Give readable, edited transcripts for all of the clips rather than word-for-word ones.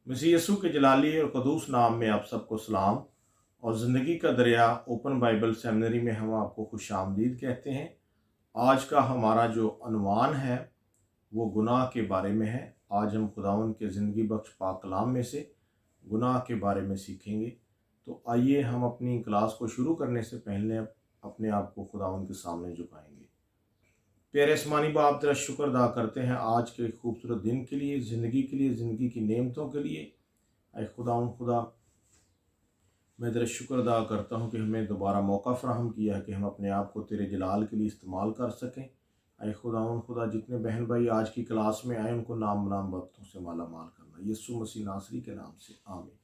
मसीह यीशु के जलाली और क़ुद्दूस नाम में आप सबको सलाम। और ज़िंदगी का दरिया ओपन बाइबल सेमिनरी में हम आपको खुशामदीद कहते हैं। आज का हमारा जो अनवान है वो गुनाह के बारे में है। आज हम खुदावंद के ज़िंदगी बख्श पाक कलाम में से गुनाह के बारे में सीखेंगे। तो आइए हम अपनी क्लास को शुरू करने से पहले अपने आप को खुदावंद के सामने झुकाएंगे। प्यारे आसमानी बाप, तेरा शुक्र अदा करते हैं आज के खूबसूरत दिन के लिए, ज़िंदगी के लिए, ज़िंदगी की नेमतों के लिए। ऐ खुदा, मैं तेरा शुक्र अदा करता हूँ कि हमें दोबारा मौका फ़राहम किया है कि हम अपने आप को तेरे जलाल के लिए इस्तेमाल कर सकें। ऐ खुदा, जितने बहन भाई आज की क्लास में आए उनको नाम नाम बरकतों से माला माल करना, यीशु मसीह नासरी के नाम से आमीन।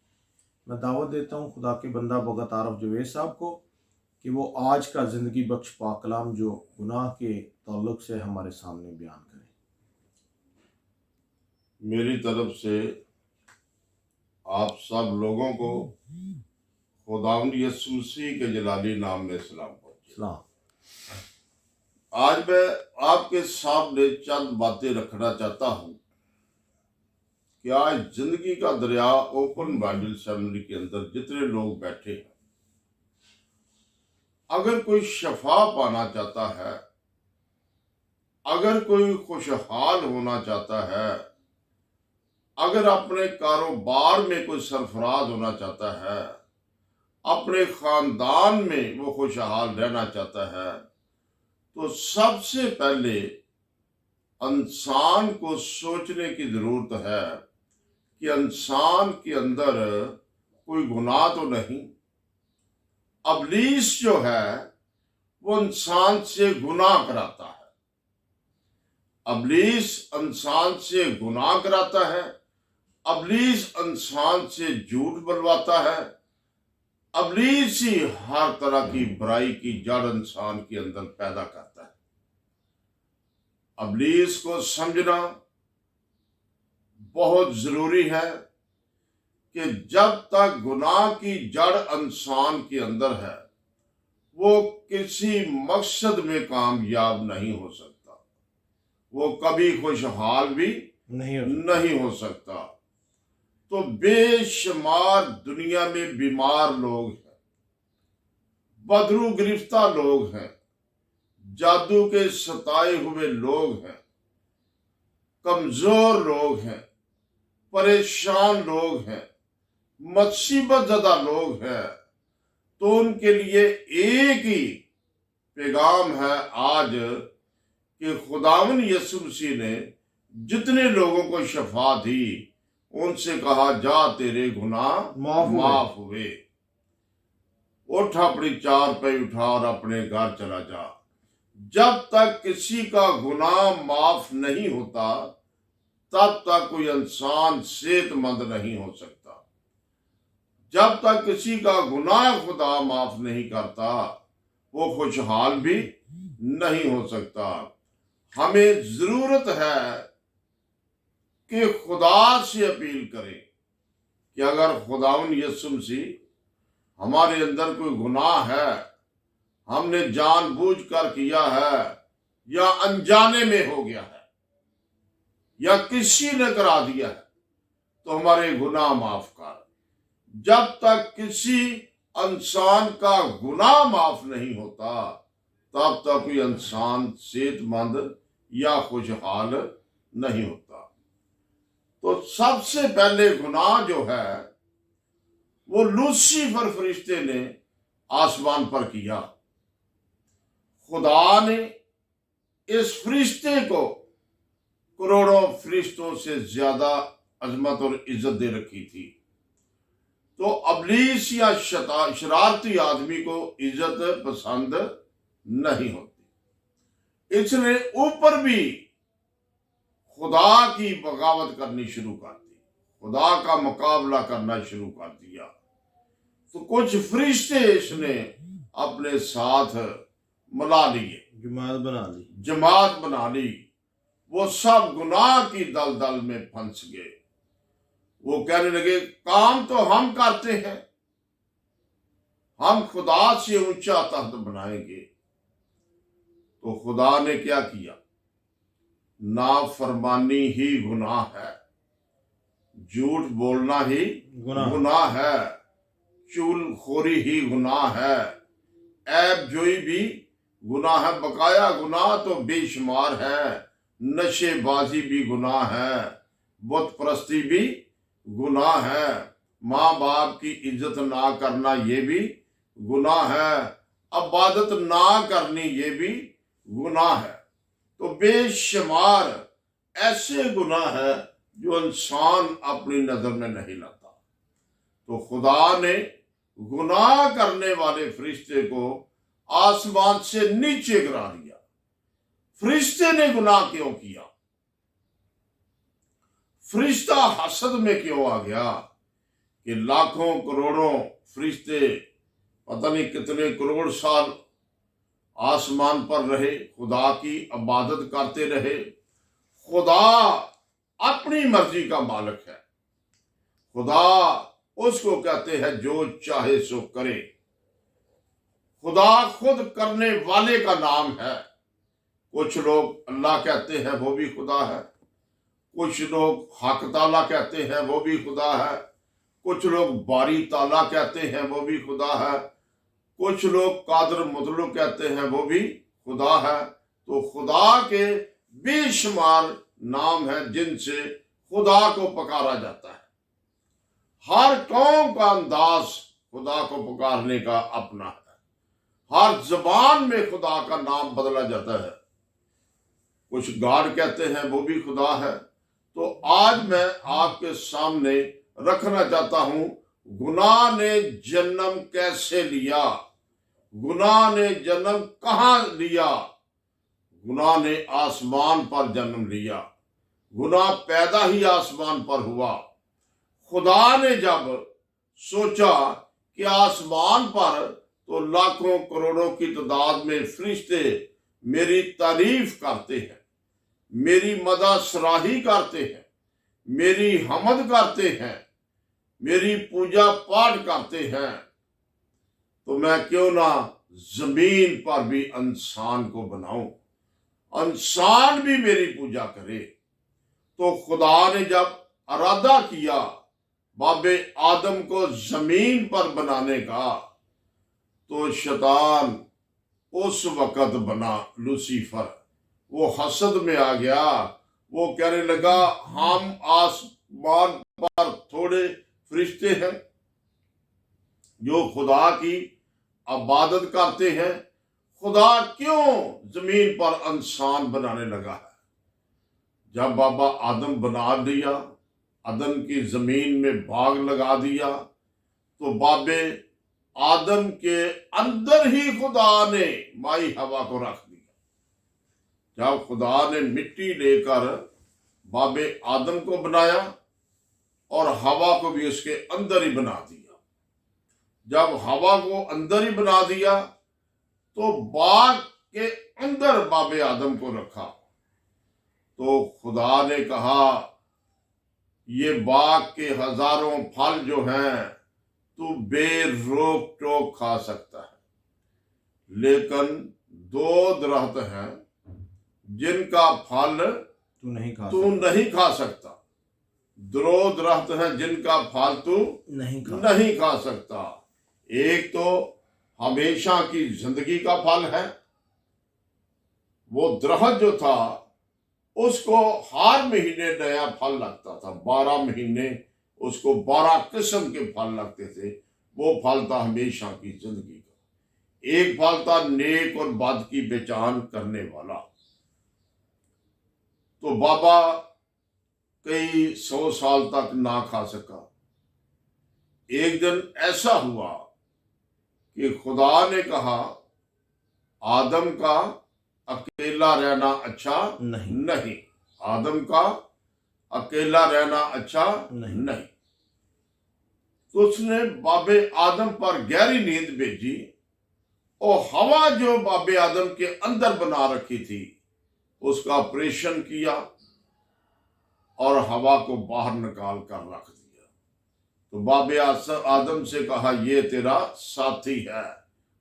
मैं दावत देता हूँ खुदा के बंदा भगत आरफ जवेद साहब को कि वो आज का ज़िंदगी बख्श पाक कलाम जो गुनाह के ताल्लुक से हमारे सामने बयान करें। मेरी तरफ से आप सब लोगों को खुदावंद यीशु मसीह के जलाली नाम में सलाम पहुंचे। सलाम। आज मैं आपके सामने चंद बातें रखना चाहता हूं कि आज जिंदगी का दरिया ओपन बाइबल सेमिनरी के अंदर जितने लोग बैठे हैं, अगर कोई शफा पाना चाहता है, अगर कोई खुशहाल होना चाहता है, अगर अपने कारोबार में कोई सरफराज होना चाहता है, अपने खानदान में वो खुशहाल रहना चाहता है, तो सबसे पहले इंसान को सोचने की जरूरत है कि इंसान के अंदर कोई गुनाह तो नहीं। इब्लीस जो है वो इंसान से गुनाह कराता है, इब्लीस इंसान से गुनाह कराता है, इब्लीस इंसान से झूठ बुलवाता है, इब्लीस ही हर तरह की बुराई की जड़ इंसान के अंदर पैदा करता है। इब्लीस को समझना बहुत जरूरी है कि जब तक गुनाह की जड़ इंसान के अंदर है वो किसी मकसद में कामयाब नहीं हो सकता, वो कभी खुशहाल भी नहीं हो सकता। तो बेशुमार दुनिया में बीमार लोग हैं, बदरू गिरफ्तार लोग हैं, जादू के सताए हुए लोग हैं, कमजोर लोग हैं, परेशान लोग हैं, मुसीबत ज़दा लोग हैं। तो उनके लिए एक ही पैगाम है आज कि खुदावंद यीशु मसीह ने जितने लोगों को शफा दी उनसे कहा, जा तेरे गुनाह माफ हुए, उठ अपनी चारपाई उठा और अपने घर चला जा। जब तक किसी का गुनाह माफ नहीं होता तब तक कोई इंसान सेहतमंद नहीं हो सकता। जब तक किसी का गुनाह खुदा माफ नहीं करता वो खुशहाल भी नहीं हो सकता। हमें जरूरत है कि खुदा से अपील करें कि अगर खुदावंद यीशु मसीह हमारे अंदर कोई गुनाह है, हमने जानबूझकर किया है या अनजाने में हो गया है या किसी ने करा दिया है, तो हमारे गुनाह माफ कर। जब तक किसी इंसान का गुनाह माफ नहीं होता तब तक कोई इंसान सेहतमंद या खुशहाल नहीं होता। तो सबसे पहले गुनाह जो है वो लूसीफर फरिश्ते ने आसमान पर किया। खुदा ने इस फरिश्ते को करोड़ों फरिश्तों से ज्यादा अजमत और इज्जत दे रखी थी। तो इब्लीस या शरारती आदमी को इज्जत पसंद नहीं होती, इसने ऊपर भी खुदा की बगावत करनी शुरू कर दी, खुदा का मुकाबला करना शुरू कर दिया। तो कुछ फरिश्ते इसने अपने साथ मिला लिए, जमात बना ली। वो सब गुनाह की दलदल में फंस गए। वो कहने लगे, काम तो हम करते हैं, हम खुदा से ऊंचा तख्त बनाएंगे। तो खुदा ने क्या किया? नाफरमानी ही गुनाह है। झूठ बोलना ही गुनाह है, चुगलखोरी ही गुनाह है, ऐब जोई भी गुनाह है, बकाया गुनाह तो बेशुमार है, नशेबाजी भी गुनाह है, बुत परस्ती भी गुनाह है, माँ बाप की इज्जत ना करना ये भी गुनाह है, इबादत ना करनी ये भी गुनाह है। तो बेशुमार ऐसे गुनाह है जो इंसान अपनी नजर में नहीं लाता। तो खुदा ने गुनाह करने वाले फरिश्ते को आसमान से नीचे गिरा दिया। फरिश्ते ने गुनाह क्यों किया? फरिश्ता हसद में क्यों आ गया कि लाखों करोड़ों फरिश्ते पता नहीं कितने करोड़ साल आसमान पर रहे, खुदा की इबादत करते रहे। खुदा अपनी मर्जी का मालिक है। खुदा उसको कहते हैं जो चाहे सो करे। खुदा खुद करने वाले का नाम है। कुछ लोग अल्लाह कहते हैं वो भी खुदा है, कुछ लोग हक ताला कहते हैं वो भी खुदा है, कुछ लोग बारी ताला कहते हैं वो भी खुदा है, कुछ लोग कादर मुतलक कहते हैं वो भी खुदा है। तो खुदा के बेशुमार नाम है जिनसे खुदा को पुकारा जाता है। हर कौम का अंदाज खुदा को पुकारने का अपना है। हर जबान में खुदा का नाम बदला जाता है। कुछ गॉड कहते हैं वो भी खुदा है। तो आज मैं आपके सामने रखना चाहता हूं, गुनाह ने जन्म कैसे लिया, गुनाह ने जन्म कहां लिया। गुनाह ने आसमान पर जन्म लिया। गुनाह पैदा ही आसमान पर हुआ। खुदा ने जब सोचा कि आसमान पर तो लाखों करोड़ों की तादाद में फरिश्ते मेरी तारीफ करते हैं, मेरी मदद सराही करते हैं, मेरी हमद करते हैं, मेरी पूजा पाठ करते हैं, तो मैं क्यों ना जमीन पर भी इंसान को बनाऊं, इंसान भी मेरी पूजा करे। तो खुदा ने जब इरादा किया बाबे आदम को जमीन पर बनाने का, तो शैतान उस वक्त बना लूसीफर। वो हसद में आ गया। वो कहने लगा हम आसमान पर थोड़े फरिश्ते हैं जो खुदा की इबादत करते हैं, खुदा क्यों जमीन पर इंसान बनाने लगा है। जब बाबा आदम बना दिया, आदम की जमीन में बाग लगा दिया, तो बाबे आदम के अंदर ही खुदा ने माई हवा को रख दिया। जब खुदा ने मिट्टी लेकर बाबे आदम को बनाया और हवा को भी उसके अंदर ही बना दिया। जब हवा को अंदर ही बना दिया तो बाग के अंदर बाबे आदम को रखा। तो खुदा ने कहा ये बाग के हजारों फल जो हैं तू बेरोक टोक खा सकता है, लेकिन दो दरख्त हैं जिनका फल तू नहीं खा सकता। दो दरख्त हैं जिनका फल तू नहीं खा सकता। एक तो हमेशा की जिंदगी का फल है। वो दरख्त जो था उसको हर महीने नया फल लगता था। 12 महीने उसको 12 किस्म के फल लगते थे। वो फल था हमेशा की जिंदगी का। एक फल था नेक और बद की पहचान करने वाला। तो बाबा कई 100 साल तक ना खा सका। एक दिन ऐसा हुआ कि खुदा ने कहा आदम का अकेला रहना अच्छा नहीं। आदम का अकेला रहना अच्छा नहीं। तो उसने बाबे आदम पर गहरी नींद भेजी और हवा जो बाबे आदम के अंदर बना रखी थी उसका ऑपरेशन किया और हवा को बाहर निकाल कर रख दिया। तो बाबे आदम से कहा ये तेरा साथी है।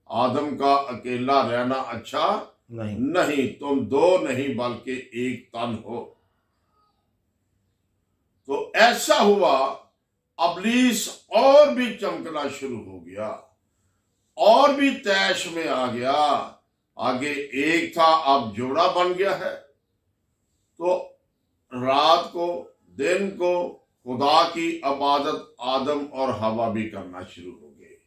आदम का अकेला रहना अच्छा नहीं, तुम दो नहीं बल्कि एक तन हो। तो ऐसा हुआ, अबलीस और भी चमकना शुरू हो गया, और भी तैश में आ गया। आगे एक था, अब जोड़ा बन गया है। तो रात को, दिन को खुदा की इबादत आदम और हवा भी करना शुरू हो गए।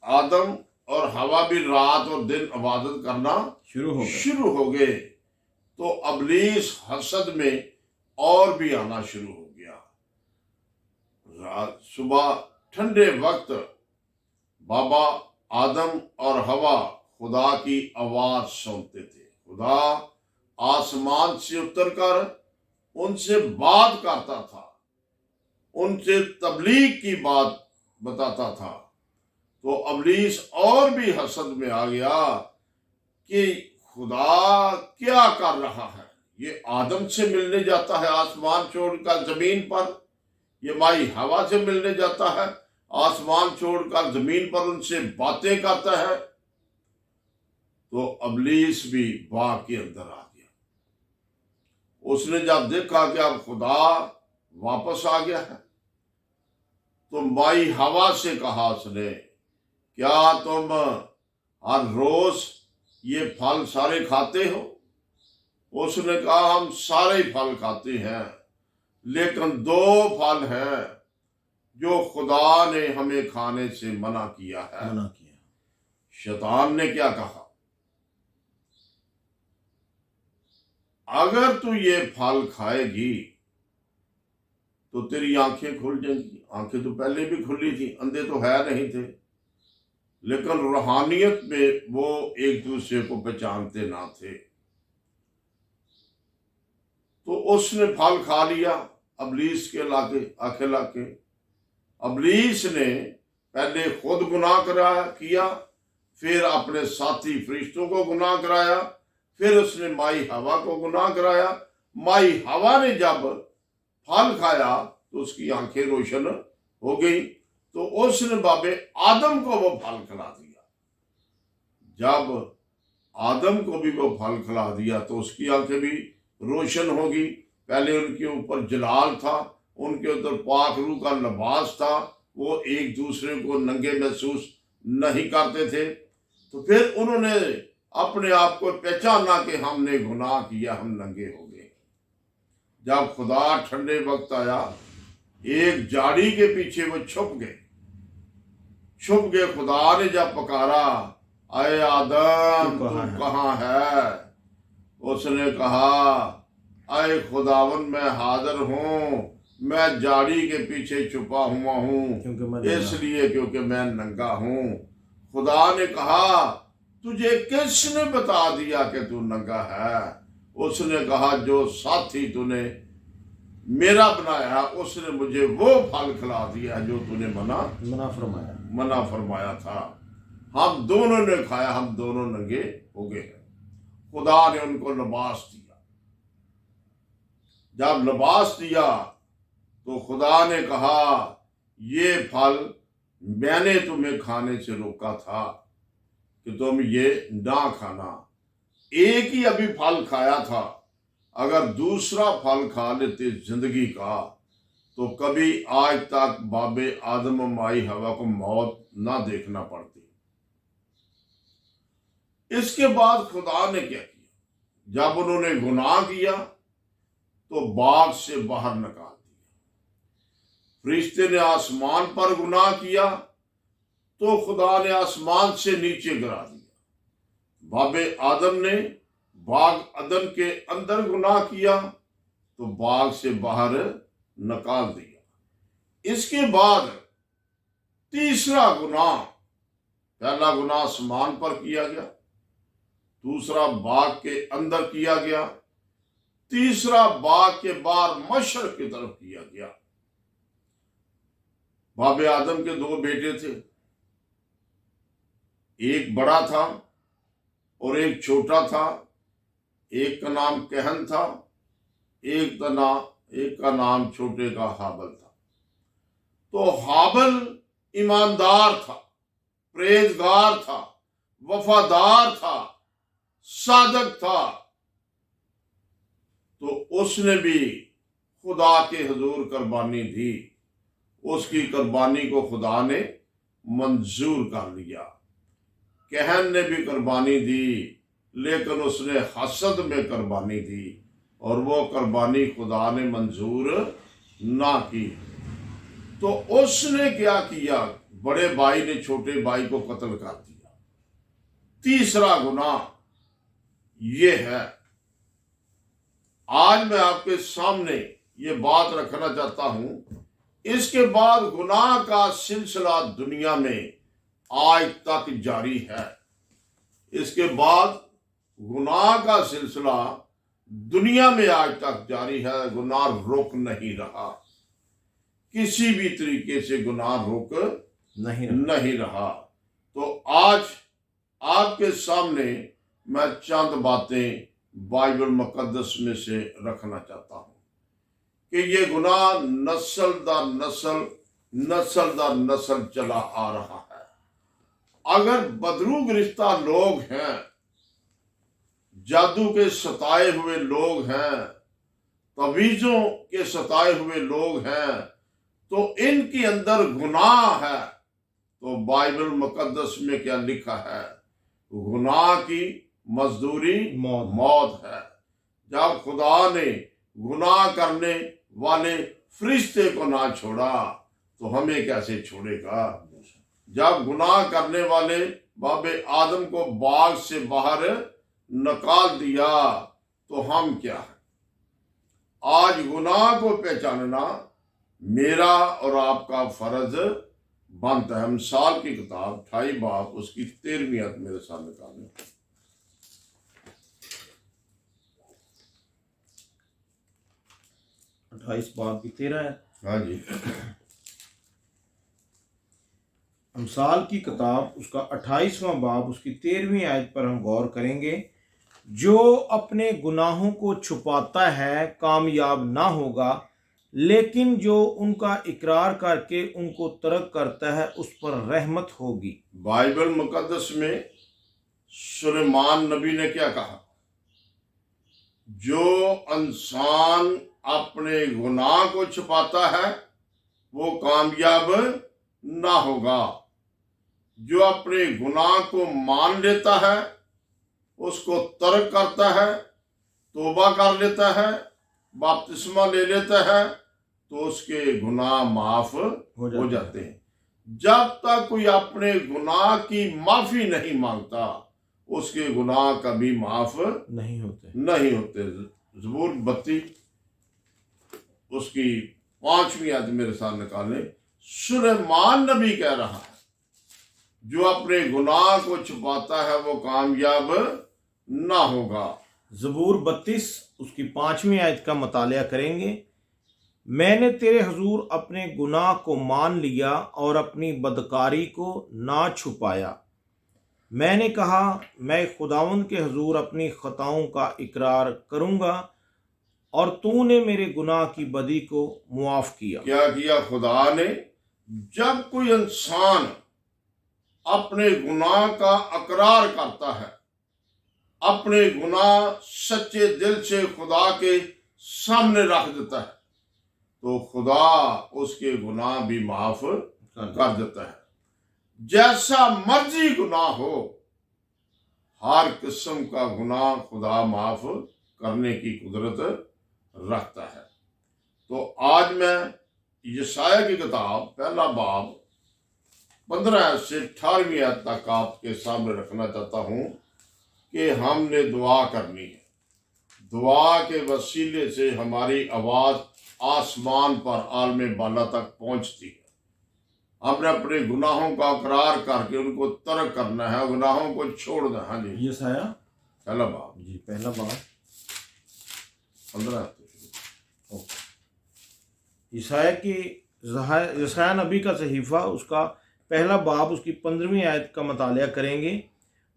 आदम और हवा भी रात और दिन इबादत करना शुरू हो गए। तो अबलीस हसद में और भी आना शुरू हो गया। रात सुबह ठंडे वक्त बाबा आदम और हवा खुदा की आवाज सुनते थे। खुदा आसमान से उतरकर उनसे बात करता था, उनसे तबलीग की बात बताता था। तो अबलीस और भी हसद में आ गया कि खुदा क्या कर रहा है। ये आदम से मिलने जाता है आसमान छोड़कर जमीन पर, ये माई हवा से मिलने जाता है आसमान छोड़कर जमीन पर, उनसे बातें करता है। तो अबलीस भी बाग के अंदर आ गया। उसने जब देखा कि अब खुदा वापस आ गया है, तो माई हवा से कहा उसने, क्या तुम हर रोज ये फल सारे खाते हो? उसने कहा, हम सारे फल खाते हैं, लेकिन दो फल हैं जो खुदा ने हमें खाने से मना किया है। शैतान ने क्या कहा, अगर तू ये फल खाएगी तो तेरी आंखें खुल जाएंगी। आंखें तो पहले भी खुली थी, अंधे तो है नहीं थे, लेकिन रूहानियत में वो एक दूसरे को पहचानते ना थे। तो उसने फल खा लिया अबलीस के लाके, आंखें लाके। अबलीस ने पहले खुद गुनाह किया, फिर अपने साथी फरिश्तों को गुनाह कराया, फिर उसने माई हवा को गुनाह कराया। माई हवा ने जब फल खाया तो उसकी आंखें रोशन हो गई, तो उसने बाबे आदम को वो फल खिला दिया। जब आदम को भी वो फल खिला दिया तो उसकी आंखें भी रोशन होगी। पहले उनके ऊपर जलाल था, उनके ऊपर पाक रूह का लिबास था, वो एक दूसरे को नंगे महसूस नहीं करते थे। तो फिर उन्होंने अपने आप को पहचाना कि हमने गुनाह किया, हम नंगे हो गए। जब खुदा ठंडे वक्त आया, एक झाड़ी के पीछे वो छुप गए। खुदा ने जब पकारा, आए आदम तू कहाँ है? उसने कहा, आए खुदावन मैं हाजिर हूं, मैं झाड़ी के पीछे छुपा हुआ हूं, इसलिए क्योंकि मैं नंगा हूं। खुदा ने कहा, तुझे किसने बता दिया कि तू नंगा है? उसने कहा, जो साथी तूने मेरा बनाया उसने मुझे वो फल खिला दिया जो तूने मना फरमाया था। हम दोनों ने खाया, हम दोनों नंगे हो गए हैं। खुदा ने उनको लिबास दिया। जब लिबास दिया तो खुदा ने कहा, ये फल मैंने तुम्हें खाने से रोका था कि तुम ये ना खाना। एक ही अभी फल खाया था, अगर दूसरा फल खा लेते जिंदगी का तो कभी आज तक बाबे आदम और माई हवा को मौत ना देखना पड़ती। इसके बाद खुदा ने क्या किया, जब उन्होंने गुनाह किया तो बाग से बाहर निकाल दिया। फरिश्ते ने आसमान पर गुनाह किया तो खुदा ने आसमान से नीचे गिरा दिया। बाबे आदम ने बाग अदन के अंदर गुनाह किया तो बाग से बाहर निकाल दिया। इसके बाद तीसरा गुनाह, पहला गुनाह आसमान पर किया गया, दूसरा बाग के अंदर किया गया, तीसरा बाग के बाहर मशरक की तरफ किया गया। बाबे आदम के दो बेटे थे, एक बड़ा था और एक छोटा था। एक का नाम कहन था, एक का नाम छोटे का हाबल था। तो हाबल ईमानदार था, परहेजगार था, वफादार था, सादक था। तो उसने भी खुदा के हुजूर कुर्बानी दी, उसकी कुर्बानी को खुदा ने मंजूर कर लिया। कहन ने भी कुर्बानी दी, लेकिन उसने हसद में कुर्बानी दी और वो कुर्बानी खुदा ने मंजूर ना की। तो उसने क्या किया? बड़े भाई ने छोटे भाई को कत्ल कर दिया। तीसरा गुनाह ये है। आज मैं आपके सामने ये बात रखना चाहता हूं। इसके बाद गुनाह का सिलसिला दुनिया में आज तक जारी है। इसके बाद गुनाह का सिलसिला दुनिया में आज तक जारी है। गुनाह रुक नहीं रहा, किसी भी तरीके से गुनाह रुक नहीं रहा। तो आज आपके सामने मैं चंद बातें बाइबल मुकद्दस में से रखना चाहता हूं कि ये गुनाह नस्ल दर नस्ल चला आ रहा है। अगर बदरू गिरफ्ता लोग हैं, जादू के सताए हुए लोग हैं, तवीज़ों के सताए हुए लोग हैं, तो इनके अंदर गुनाह है। तो बाइबल मुकद्दस में क्या लिखा है? गुनाह की मजदूरी मौत है। जब खुदा ने गुनाह करने वाले फरिश्ते को ना छोड़ा तो हमें कैसे छोड़ेगा? जब गुनाह करने वाले बाबे आदम को बाग से बाहर निकाल दिया तो हम क्या है? आज गुनाह को पहचानना मेरा और आपका फर्ज बनता है। मिसाल की किताब 28 बाब उसकी 13वीं आयत मेरे सामने निकालें। 28 बाब की 13 है। हाँ जी। अमसाल की किताब उसका 28वां बाब उसकी 13वीं आयत पर हम गौर करेंगे। जो अपने गुनाहों को छुपाता है कामयाब ना होगा, लेकिन जो उनका इकरार करके उनको तर्क करता है उस पर रहमत होगी। बाइबल मुकद्दस में सुलेमान नबी ने क्या कहा? जो इंसान अपने गुनाह को छुपाता है वो कामयाब ना होगा। जो अपने गुनाह को मान लेता है, उसको तर्क करता है, तौबा कर लेता है, बपतिस्मा ले लेता है, तो उसके गुनाह माफ हो जाते हैं। जब तक कोई अपने गुनाह की माफी नहीं मांगता उसके गुनाह कभी माफ नहीं होते। ज़बूर 32 उसकी 5वीं आयत मेरे साथ निकालें। सुलेमान नबी कह रहा है जो अपने गुनाह को छुपाता है वो कामयाब ना होगा। ज़बूर 32 उसकी 5वीं आयत का मुतालिया करेंगे। मैंने तेरे हुजूर अपने गुनाह को मान लिया और अपनी बदकारी को ना छुपाया। मैंने कहा मैं खुदावंद के हुजूर अपनी खताओं का इकरार करूंगा और तूने मेरे गुनाह की बदी को मुआफ किया। क्या किया खुदा ने? जब कोई इंसान अपने गुनाह का इकरार करता है, अपने गुनाह सच्चे दिल से खुदा के सामने रख देता है, तो खुदा उसके गुनाह भी माफ कर देता है। जैसा मर्जी गुनाह हो, हर किस्म का गुनाह खुदा माफ करने की कुदरत रखता है। तो आज मैं यशाया की किताब पहला बाब 15 से 18वीं आयत तक आपके सामने रखना चाहता हूं कि हमने दुआ करनी है। दुआ के वसीले से हमारी आवाज आसमान पर आलमे बाला तक पहुंचती है। हमने अपने गुनाहों का इकरार करके उनको तर्क करना है, गुनाहों को छोड़ना है। हाँ जी, यशाया पहला बाब जी, पहला बाब 15। यशाया नबी का सहीफा उसका पहला बाब उसकी 15वीं आयत का मुतालिया करेंगे।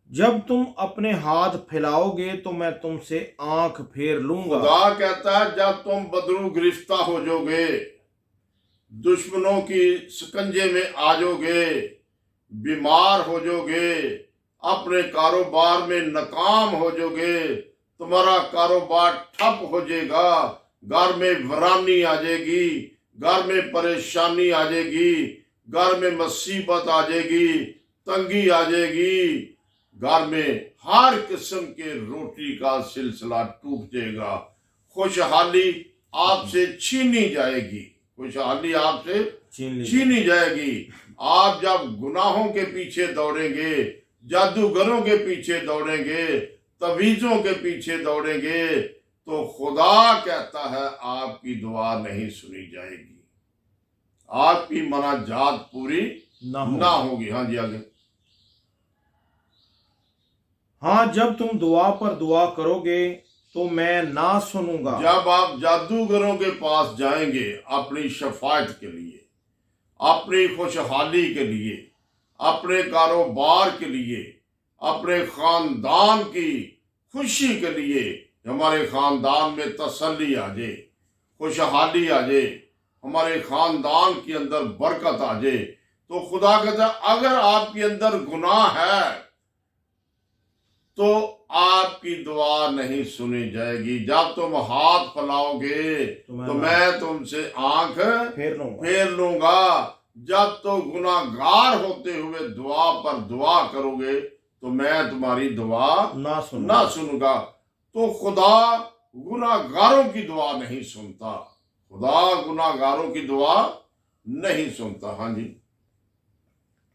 जब तुम अपने हाथ फैलाओगे तो मैं तुमसे आंख फेर लूंगा। खुदा कहता है जब तुम बदरू गिरफ्ता हो जाओगे, दुश्मनों की शिकंजे में आ जाओगे, बीमार हो जाओगे, अपने कारोबार में नाकाम हो जाओगे, तुम्हारा कारोबार ठप हो जाएगा, घर में वीरानी आ जाएगी, घर में परेशानी आ जाएगी, घर में मुसीबत आ जाएगी, तंगी आ जाएगी, घर में हर किस्म के रोटी का सिलसिला टूट जाएगा, खुशहाली आपसे छीनी जाएगी, खुशहाली आपसे छीनी जाएगी। आप जब गुनाहों के पीछे दौड़ेंगे, जादूगरों के पीछे दौड़ेंगे, तवीजों के पीछे दौड़ेंगे, तो खुदा कहता है आपकी दुआ नहीं सुनी जाएगी, आपकी मनाजात पूरी ना होगी। हाँ जी, आगे। हाँ, जब तुम दुआ पर दुआ करोगे तो मैं ना सुनूंगा। जब आप जादूगरों के पास जाएंगे अपनी शफायत के लिए, अपनी खुशहाली के लिए, अपने कारोबार के लिए, अपने खानदान की खुशी के लिए, हमारे खानदान में तसल्ली आ जाए, खुशहाली आ जाए, हमारे खानदान के अंदर बरकत आ जाए, तो खुदा कहता है अगर आपके अंदर गुनाह है तो आपकी दुआ नहीं सुनी जाएगी। जब तुम हाथ फैलाओगे तो मैं तुमसे आंख फेर लूंगा। जब तो गुनाहगार होते हुए दुआ पर दुआ करोगे तो मैं तुम्हारी दुआ ना सुनूंगा। तो खुदा गुनाहगारों की दुआ नहीं सुनता, खुदा गुनाहगारों की दुआ नहीं सुनता। हाँ जी।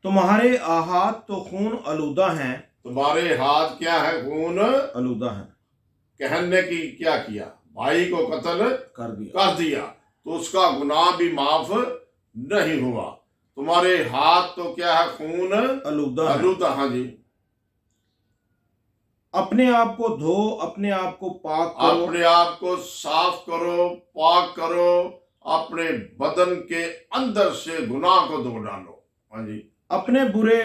तुम्हारे हाथ तो खून आलूदा हैं, तुम्हारे हाथ क्या है? खून आलूदा है। कहने की क्या किया? भाई को कत्ल कर दिया तो उसका गुनाह भी माफ नहीं हुआ। तुम्हारे हाथ तो क्या है? खून आलूदा। हाँ जी। अपने आप को धो, अपने आप को पाक करो, अपने आप को साफ करो, पाक करो, अपने बदन के अंदर से गुनाह को धो डालो। हाँ जी। अपने बुरे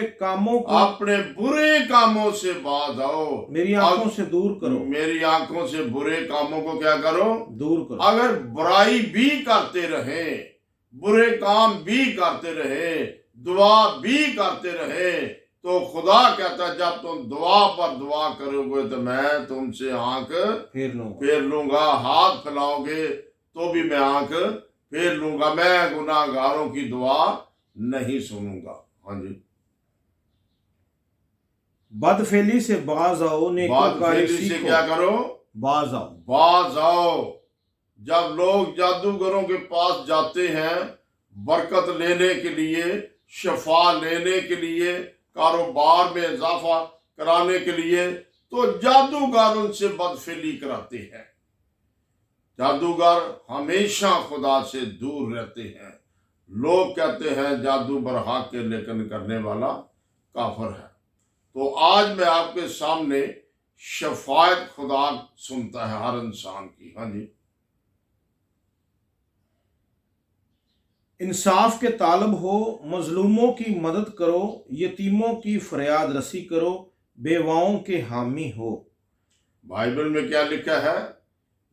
कामों से बाज आओ, मेरी आंखों से दूर करो, मेरी आंखों से बुरे कामों को क्या करो? दूर करो। अगर बुराई भी करते रहे, बुरे काम भी करते रहे, दुआ भी करते रहे, तो खुदा कहता है जब तुम दुआ पर दुआ करोगे तो मैं तुमसे आंख फेर लूंगा। हाथ फैलाओगे तो भी मैं आंख फेर लूंगा। मैं गुनाहगारों की दुआ नहीं सुनूंगा। हाँ जी। बदफेली से बाज आओ, नेकोकारी से क्या करो? बाज आओ। जब लोग जादूगरों के पास जाते हैं बरकत लेने के लिए, शफा लेने के लिए, कारोबार में इजाफा कराने के लिए, तो जादूगर उनसे बदफेली कराते हैं। जादूगर हमेशा खुदा से दूर रहते हैं। लोग कहते हैं जादू बरहाक के लेकिन करने वाला काफर है। तो आज मैं आपके सामने शफायत खुदा सुनता है हर इंसान की। हाँ जी। इंसाफ के तालब हो, मजलूमों की मदद करो, यतीमों की फरियाद रसी करो, बेवाओं के हामी हो। बाइबल में क्या लिखा है?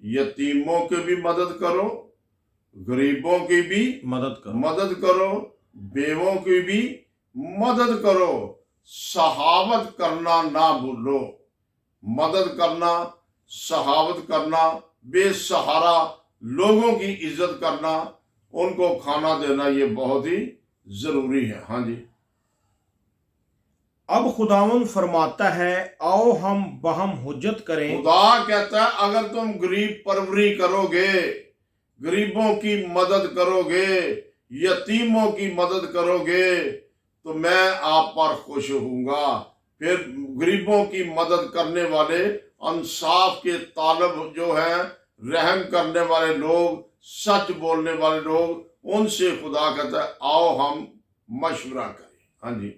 यतीमों की भी मदद करो, गरीबों की भी मदद करो, बेवों की भी मदद करो। सहावत करना ना भूलो। मदद करना, सहावत करना, बेसहारा लोगों की इज्जत करना, उनको खाना देना, ये बहुत ही जरूरी है। हाँ जी। अब खुदावन फरमाता है आओ हम बहम हुज्जत करें। खुदा कहता है अगर तुम गरीब परवरी करोगे, गरीबों की मदद करोगे, यतीमों की मदद करोगे, तो मैं आप पर खुश होऊंगा। फिर गरीबों की मदद करने वाले, इंसाफ के तालब जो हैं, रहम करने वाले लोग, सच बोलने वाले लोग, उनसे खुदा कहता है आओ हम मशवरा करें। हाँ जी।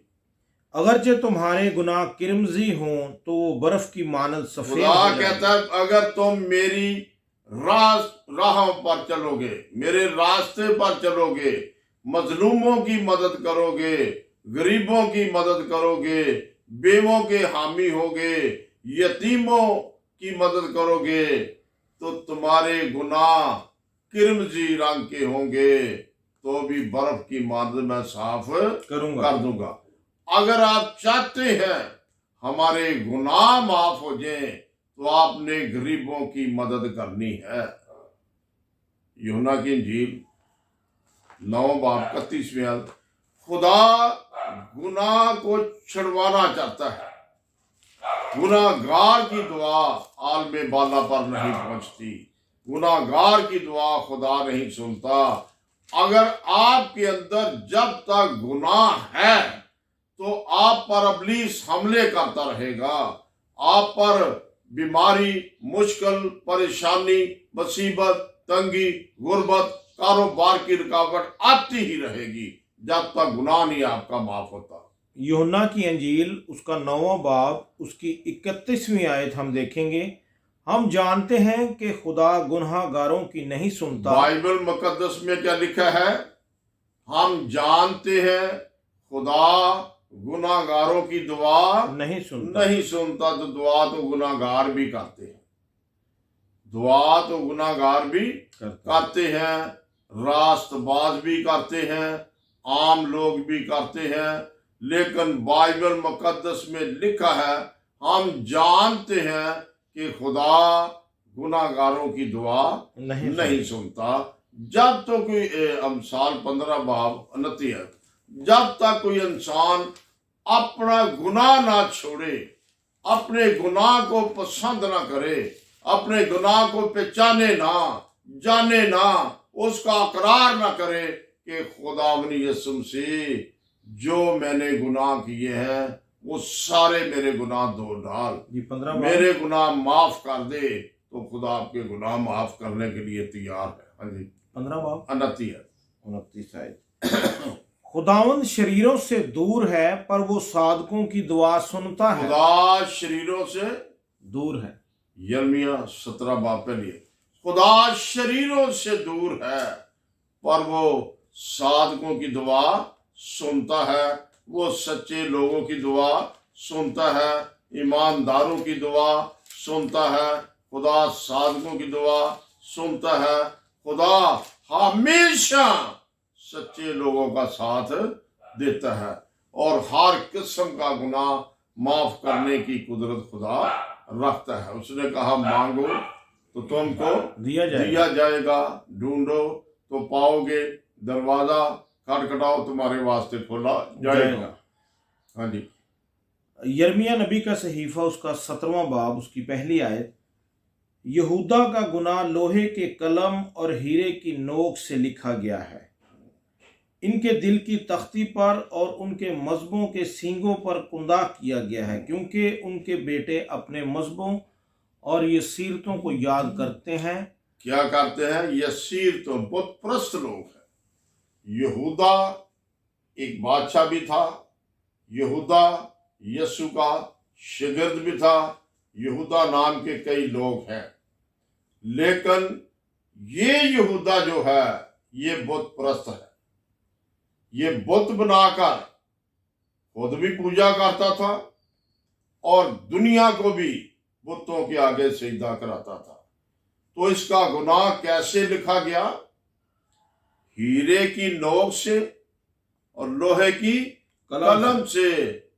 अगरचे तुम्हारे गुनाह किरमजी हों तो वो बर्फ की मानद सफेद। खुदा कहता है अगर तुम मेरी राहों पर चलोगे, मेरे रास्ते पर चलोगे, मजलूमों की मदद करोगे, गरीबों की मदद करोगे, बेवों के हामी होगे, यतीमों की मदद करोगे, तो तुम्हारे गुनाह किरमजी रंग के होंगे, तो भी बर्फ की मानद मैं साफ कर दूंगा। अगर आप चाहते हैं हमारे गुनाह माफ हो जाएं, तो आपने गरीबों की मदद करनी है। यूहन्ना की इंजील 9 बाब 31वें आयत, खुदा गुनाह को छुड़वाना चाहता है। गुनाहगार की दुआ आलमे बाला पर नहीं पहुंचती, गुनाहगार की दुआ खुदा नहीं सुनता। अगर आपके अंदर जब तक गुनाह है तो आप पर इब्लीस हमले करता रहेगा, आप पर बीमारी, मुश्किल, परेशानी, मुसीबत, तंगी, गुर्बत, कारोबार की रुकावट आती ही रहेगी जब तक गुनाह नहीं आपका माफ होता। यूहन्ना की अंजील उसका 9वां बाब उसकी 31वीं आयत हम देखेंगे। हम जानते हैं कि खुदा गुनाहगारों की नहीं सुनता। बाइबल मुकद्दस में क्या लिखा है? हम जानते हैं खुदा गुनाहगारों की दुआ नहीं सुनता। नहीं सुनता। तो दुआ तो गुनाहगार भी करते हैं, दुआ तो गुनाहगार भी करते हैं, रास्तबाज भी करते हैं, आम लोग भी करते हैं। लेकिन बाइबल मुकद्दस में लिखा है हम जानते हैं कि खुदा गुनाहगारों की दुआ नहीं सुनता। जब तो कोई अमसाल 15 बाब 29 है, जब तक कोई इंसान अपना गुनाह ना छोड़े, अपने गुनाह को पसंद ना करे, अपने गुनाह को पहचाने ना, जाने ना, उसका अकरार ना करे कि खुदावंद यीशु मसीह जो मैंने गुनाह किए हैं वो सारे मेरे गुनाह धो डाल, मेरे गुनाह माफ कर दे, तो खुदा आपके गुनाह माफ करने के लिए तैयार है। हाँ जी, 15 बाब 29 आयत। खुदावंद शरीरों से दूर है पर वो साधकों की दुआ सुनता है। खुदा शरीरों से दूर है। यिर्मयाह 17 बाब पे लिए, खुदा शरीरों से दूर है पर वो साधकों की दुआ सुनता है। वो सच्चे लोगों की दुआ सुनता है, ईमानदारों की दुआ सुनता है, खुदा साधकों की दुआ सुनता है। खुदा हमेशा सच्चे लोगों का साथ देता है और हर किस्म का गुनाह माफ करने की कुदरत खुदा रखता है। उसने कहा मांगो तो तुमको दिया जाएगा, ढूंढो तो पाओगे, दरवाजा खटखटाओ तुम्हारे वास्ते खोला जाएगा। हाँ जी, यिर्मयाह नबी का सहीफा उसका 17वां बाब उसकी पहली आयत। यहूदा का गुनाह लोहे के कलम और हीरे की नोक से लिखा गया है, इनके दिल की तख्ती पर और उनके मजहबों के सींगों पर कुंदा किया गया है, क्योंकि उनके बेटे अपने मजहबों और ये सीरतों को याद करते हैं। क्या करते हैं? ये सीर तो बुत प्रस्त लोग हैं। यहूदा एक बादशाह भी था, यहूदा यीशु का शागिर्द भी था, यहूदा नाम के कई लोग हैं, लेकिन ये यहूदा जो है ये बुत प्रस्त है। ये बुत बनाकर खुद भी पूजा करता था और दुनिया को भी बुतों के आगे सजदा कराता था। तो इसका गुनाह कैसे लिखा गया? हीरे की नोक से और लोहे की कलम से,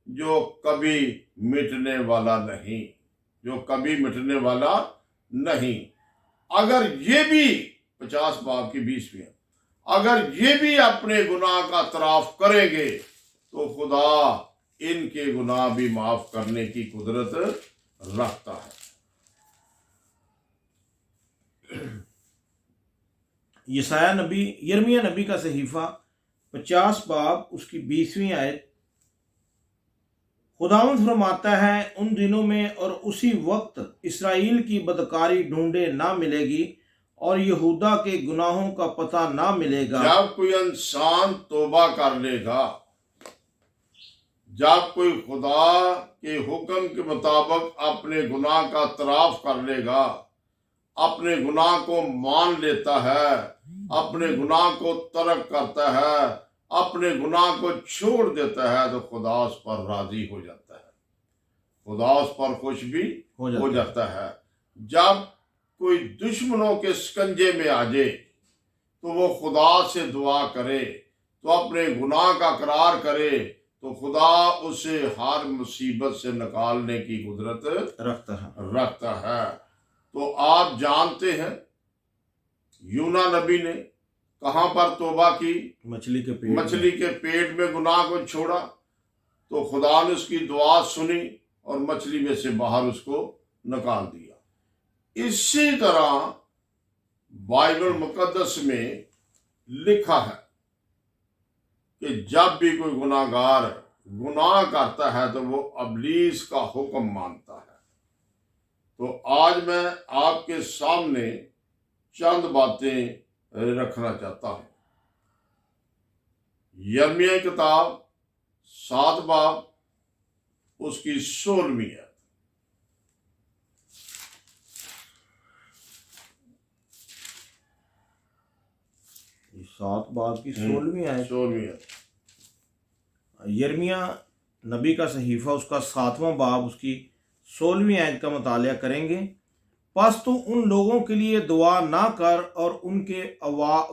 जो कभी मिटने वाला नहीं, जो कभी मिटने वाला नहीं। अगर ये भी 50 बाब की 20वीं, अगर ये भी अपने गुनाह का तराफ करेंगे तो खुदा इनके गुनाह भी माफ करने की कुदरत रखता है। यिर्मयाह नबी का सहीफा 50 बाब उसकी 20वीं आयत। खुदावंद फरमाता है उन दिनों में और उसी वक्त इसराइल की बदकारी ढूंढे ना मिलेगी और यहूदा के गुनाहों का पता ना मिलेगा। जब कोई इंसान तौबा कर लेगा, जब कोई खुदा के हुक्म के मुताबिक अपने गुनाह का तराफ कर लेगा, अपने गुनाह को मान लेता है, अपने गुनाह को तर्क करता है, अपने गुनाह को छोड़ देता है, तो खुदा उस पर राजी हो जाता है, खुदा उस पर खुश भी हो जाता है। जब कोई दुश्मनों के शिकंजे में आ जाए तो वो खुदा से दुआ करे, तो अपने गुनाह का करार करे, तो खुदा उसे हर मुसीबत से निकालने की कुदरत रखता है। तो आप जानते हैं यूना नबी ने कहां पर तौबा की? मछली के पेट मछली के पेट में गुनाह को छोड़ा तो खुदा ने उसकी दुआ सुनी और मछली में से बाहर उसको निकाल दिया। इसी तरह बाइबल मुकद्दस में लिखा है कि जब भी कोई गुनाहगार गुनाह करता है तो वो इब्लीस का हुक्म मानता है। तो आज मैं आपके सामने चंद बातें रखना चाहता हूं। यिर्मयाह किताब 7 बाब उसकी 16वीं है। 7 बाब की 16वीं आयत। 16वीं है। यिर्मयाह नबी का सहीफा उसका 7वां बाब उसकी 16वीं आयत का मुतालिया करेंगे। बस तू उन लोगों के लिए दुआ ना कर और उनके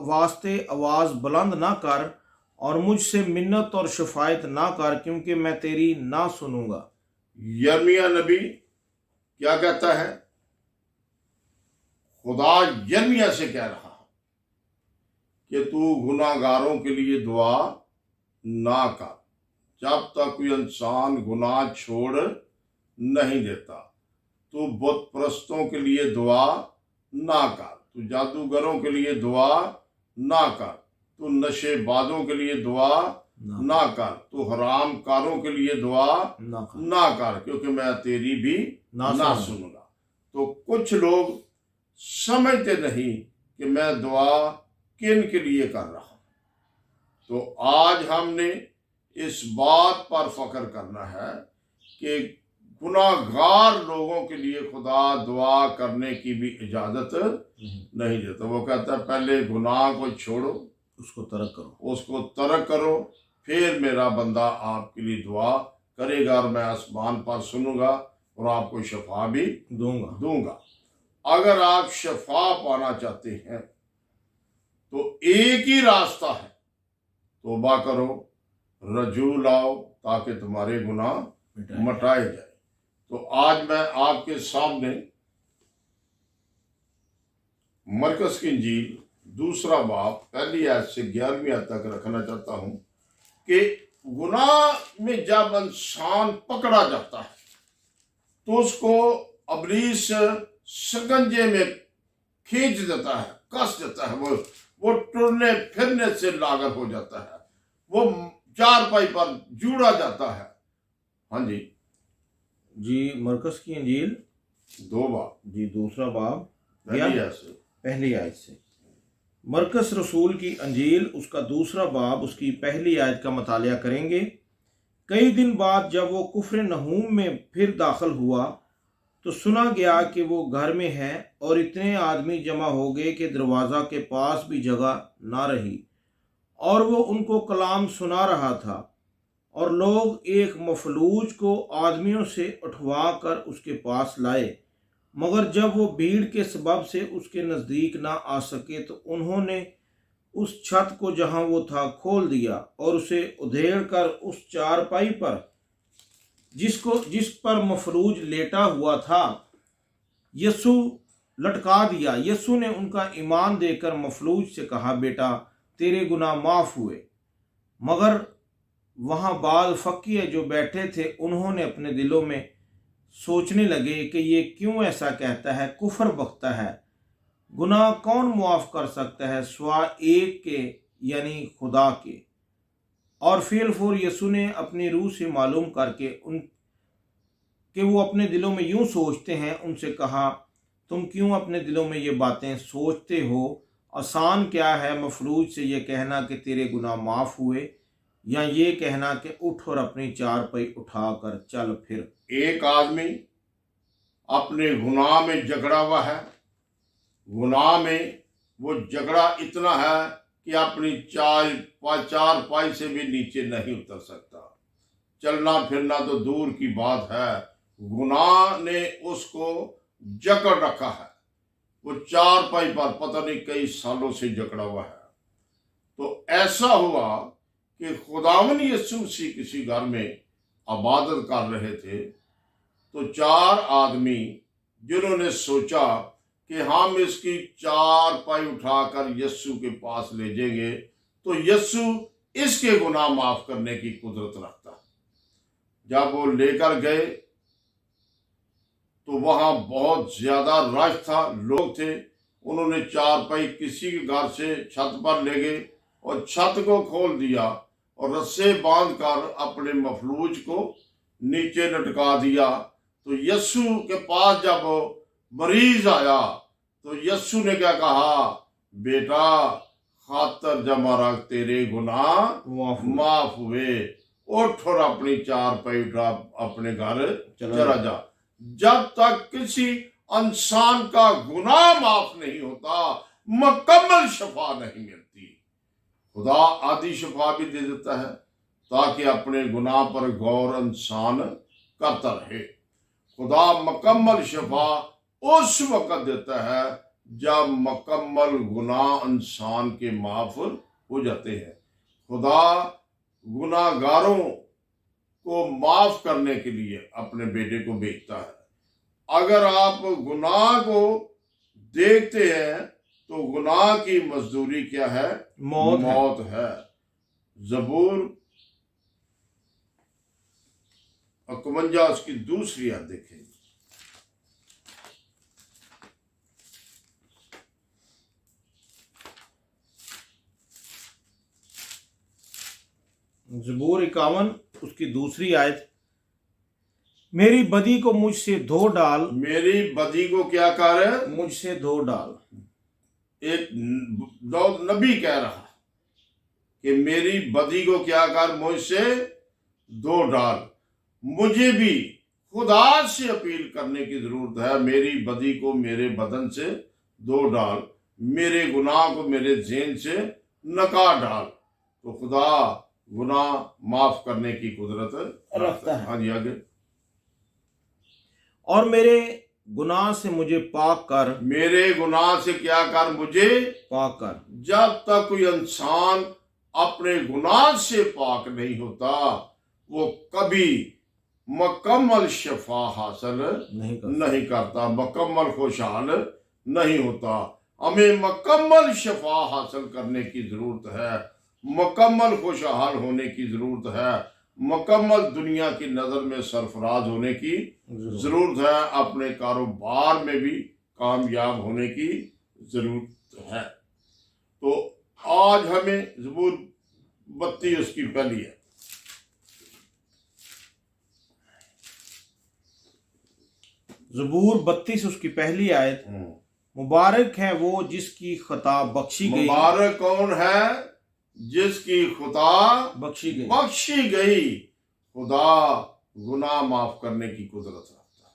वास्ते आवाज़ बुलंद ना कर और मुझसे मिन्नत और शफायत ना कर, क्योंकि मैं तेरी ना सुनूंगा। यिर्मयाह नबी क्या कहता है? खुदा यिर्मयाह से कह रहा है कि तू गुनाहगारों के लिए दुआ ना कर जब तक कोई इंसान गुनाह छोड़ नहीं देता। तू बुत परस्तों के लिए दुआ ना कर, तू जादूगरों के लिए दुआ ना कर, तू नशेबाजों के लिए दुआ ना कर, तू हराम कारों के लिए दुआ ना कर, क्योंकि मैं तेरी भी ना सुनूंगा। तो कुछ लोग समझते नहीं कि मैं दुआ किन के लिए कर रहा हूं। तो आज हमने इस बात पर फख्र करना है कि गुनाहगार लोगों के लिए खुदा दुआ करने की भी इजाजत नहीं देता। वो कहता है पहले गुनाह को छोड़ो, उसको तरक करो, फिर मेरा बंदा आपके लिए दुआ करेगा और मैं आसमान पर सुनूंगा और आपको शफा भी दूंगा। अगर आप शफा पाना चाहते हैं तो एक ही रास्ता है, तौबा करो, रजू लाओ ताकि तुम्हारे गुनाह मिटाए जाए। तो आज मैं आपके सामने मरकस की इंजील 2 बाब पहली आयत से 11वीं आयत तक रखना चाहता हूं कि गुनाह में जब इंसान पकड़ा जाता है तो उसको इब्लीस शिकंजे में खींच देता है, कस देता है। वो टुरने फिरने से लागत हो जाता है, वो चारपाई पर जुड़ा जाता है। हाँ जी मरकस की इंजील 2 बाब जी 2 बाब पहली आयत से। मरकस रसूल की अंजील उसका 2 बाब उसकी पहली आयत का मुतालिया करेंगे। कई दिन बाद जब वो कुफ्र नहूम में फिर दाखिल हुआ तो सुना गया कि वो घर में है और इतने आदमी जमा हो गए कि दरवाज़ा के पास भी जगह ना रही और वो उनको कलाम सुना रहा था। और लोग एक मफलूज को आदमियों से उठवा कर उसके पास लाए, मगर जब वो भीड़ के सबब से उसके नज़दीक ना आ सके तो उन्होंने उस छत को जहां वो था खोल दिया और उसे उधेड़ कर उस चारपाई पर जिस पर मफलूज लेटा हुआ था यसु लटका दिया। यसु ने उनका ईमान देकर मफलूज से कहा, बेटा तेरे गुनाह माफ़ हुए। मगर वहाँ बाल फकीह जो बैठे थे उन्होंने अपने दिलों में सोचने लगे कि ये क्यों ऐसा कहता है, कुफर बकता है। गुनाह कौन मुआफ़ कर सकता है सिवा एक के यानी खुदा के। और फिर यसु ने अपनी रूह से मालूम करके कि वो अपने दिलों में यूं सोचते हैं उनसे कहा, तुम क्यों अपने दिलों में ये बातें सोचते हो? आसान क्या है मफलूज से ये कहना कि तेरे गुनाह माफ़ हुए, या ये कहना कि उठ और अपनी चारपाई उठाकर चल फिर। एक आदमी अपने गुनाह में जकड़ा हुआ है, गुनाह में वो झगड़ा इतना है कि अपनी चारपाई से भी नीचे नहीं उतर सकता। चलना फिरना तो दूर की बात है, गुनाह ने उसको जकड़ रखा है। वो चारपाई पर पता नहीं कई सालों से जकड़ा हुआ है। तो ऐसा हुआ कि खुदावन यीशु मसीह किसी घर में इबादत कर रहे थे तो 4 आदमी जिन्होंने सोचा कि हम इसकी चारपाई उठाकर यस्सु के पास ले जाएंगे तो यस्सु इसके गुनाह माफ करने की कुदरत रखता है। जब वो लेकर गए तो वहां बहुत ज्यादा रश था, लोग थे। उन्होंने चारपाई किसी के घर से छत पर ले गए और छत को खोल दिया और रस्से बांधकर अपने मफलूज को नीचे लटका दिया। तो यस्सु के पास जब मरीज आया तो यस्सु ने क्या कहा, बेटा खातर जमा रख, तेरे गुनाह माफ हुए, उठ और अपनी चारपाई उठा अपने घर चला जा। जब तक किसी इंसान का गुनाह माफ नहीं होता मुकम्मल शफा नहीं मिलती। खुदा आधी शफा भी दे देता है ताकि अपने गुनाह पर गौर इंसान करता रहे। खुदा मुकम्मल शफा उस वक्त देता है जब मुकम्मल गुनाह इंसान के माफ हो जाते हैं। खुदा गुनाहगारों को माफ करने के लिए अपने बेटे को भेजता है। अगर आप गुनाह को देखते हैं तो गुनाह की मजदूरी क्या है, मौत है। ज़बूर 51 उसकी दूसरी आयत देखें। ज़बूर 51 उसकी दूसरी आयत, मेरी बदी को मुझसे धो डाल। मेरी बदी को क्या कर, मुझसे धो डाल। एक नबी कह रहा कि मेरी बदी को क्या कर, मुझसे धो डाल। मुझे भी खुदा से अपील करने की जरूरत है, मेरी बदी को मेरे बदन से धो डाल, मेरे गुनाह को मेरे ज़हन से नकार डाल। तो खुदा गुनाह माफ करने की कुदरत रखता है। हाँ जी आगे। और मेरे गुनाह से मुझे पाक कर। मेरे गुनाह से क्या कर, मुझे पाक कर। जब तक कोई इंसान अपने गुनाह से पाक नहीं होता वो कभी मुकम्मल शफा हासिल नहीं करता, मुकम्मल खुशहाल नहीं होता। हमें मुकम्मल शफा हासिल करने की जरूरत है, मुकम्मल खुशहाल होने की जरूरत है, मुकम्मल दुनिया की नज़र में सरफराज होने की जरूरत है, अपने कारोबार में भी कामयाब होने की जरूरत है। तो आज हमें ज़बूर 32 उसकी पहली है। ज़बूर 32 उसकी पहली आयत, मुबारक है वो जिसकी खता बख्शी गई। मुबारक कौन है, जिसकी खुदा बख्शी गई। खुदा गुनाह माफ करने की कुदरत रखता है।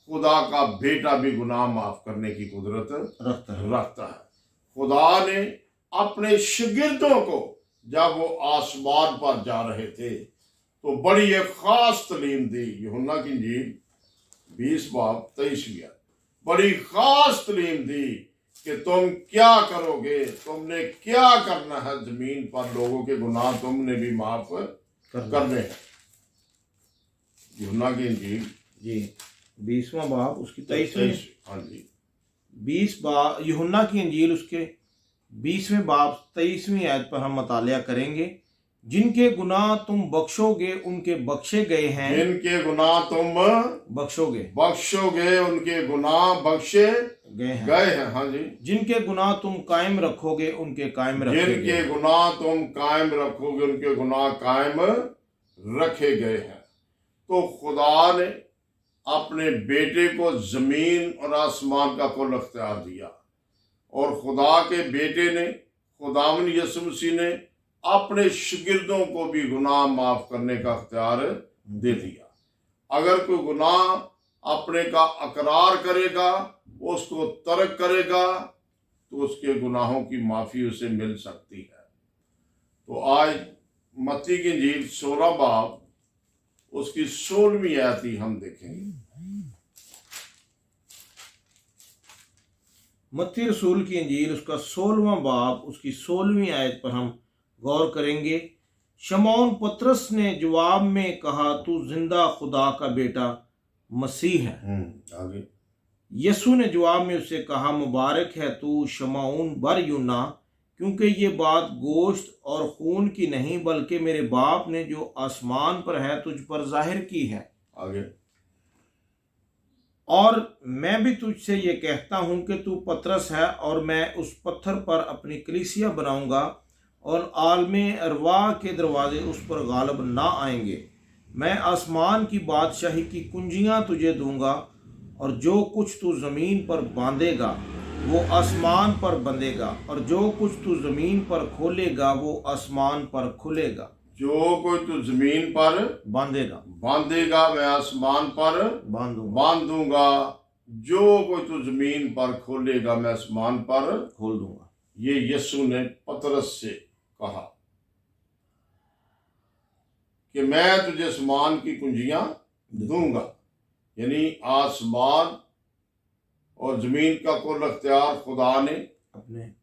खुदा का बेटा भी गुनाह माफ करने की कुदरत रखता है। खुदा ने अपने शागिर्दों को जब वो आसमान पर जा रहे थे तो बड़ी एक खास तालीम दी। यूहन्ना की इंजील 20 बाब 23 बड़ी खास तालीम दी कि तुम क्या करोगे, तुमने क्या करना है, जमीन पर लोगों के गुनाह तुमने भी माफ करने हैं। यूहन्ना की इंजील जी 20वां बाब उसकी 23वीं। हाँ जी 20 बाब यूहन्ना की इंजील उसके 20वें बाब 23वीं आयत पर हम मुतालिया करेंगे। जिनके गुनाह तुम बख्शोगे उनके बख्शे गए हैं। जिनके गुनाह तुम बख्शोगे उनके गुनाह बख्शे गए हैं। हाँ जी। जिनके गुनाह तुम कायम रखोगे उनके कायम रखे गए। जिनके गुनाह तुम कायम रखोगे उनके गुनाह कायम रखे गए हैं। तो खुदा ने अपने बेटे को जमीन और आसमान का कुल अख्तियार दिया और खुदा के बेटे ने, खुदावंद यीशु मसीह ने अपने शागिर्दों को भी गुनाह माफ करने का अख्तियार दे दिया। अगर कोई गुनाह अपने का अकरार करेगा, उसको तर्क करेगा तो उसके गुनाहों की माफी उसे मिल सकती है। तो आज मत्ती की इंजील 16 बाब उसकी 16वीं आयत ही हम देखेंगे। मत्ती रसूल की इंजील उसका 16वां बाब उसकी 16वीं आयत पर हम गौर करेंगे। शमौन पतरस ने जवाब में कहा, तू जिंदा खुदा का बेटा मसीह है। आगे। यीशु ने जवाब में उससे कहा, मुबारक है तू शमौन बर यूना, क्योंकि ये बात गोश्त और खून की नहीं बल्कि मेरे बाप ने जो आसमान पर है तुझ पर जाहिर की है। आगे, और मैं भी तुझसे ये कहता हूं कि तू पतरस है और मैं उस पत्थर पर अपनी कलीसिया बनाऊंगा और आलमे अरवाह के दरवाजे उस पर गालब ना आएंगे। मैं आसमान की बादशाही की कुंजियां तुझे दूंगा और जो कुछ तू ज़मीन पर बांधेगा वो आसमान पर बंधेगा और जो कुछ तू ज़मीन पर खोलेगा वो आसमान पर खुलेगा। जो कोई तू जमीन पर बांधेगा बांधेगा मैं आसमान पर बांध दूंगा, जो कोई तू जमीन पर खोलेगा मैं आसमान पर खोल दूंगा। ये यीशु ने पतरस से कहा कि मैं तुझे आसमान की कुंजियां दूंगा, यानी आसमान और जमीन का कुल अख्तियार खुदा ने